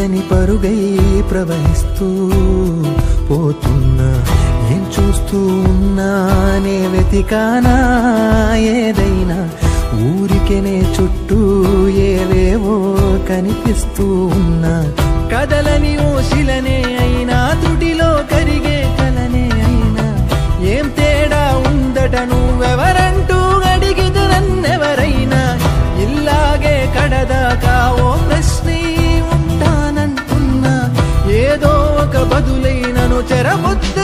ఆగని పరుగై ప్రవహిస్తూ పోతున్నా, ఏం చూస్తూ ఉన్నానే వెతికానా ఏదైనా, ఊరికెనే చుట్టూ ఏవేవో కనిపిస్తూ ఉన్నా, కదలని ఓశిలనే అయినా తుడిలో కరిగే కలనే అయినా, ఏం తేడా ఉందట నువ్వెవరంటూ అడిగిదు నన్నెవరైనా, ఇల్లాగే కడదాకా ఓ ప్రశ్నే ఉంటానంటున్నా, ఏదో ఒక బదులైనను చెరబొద్దు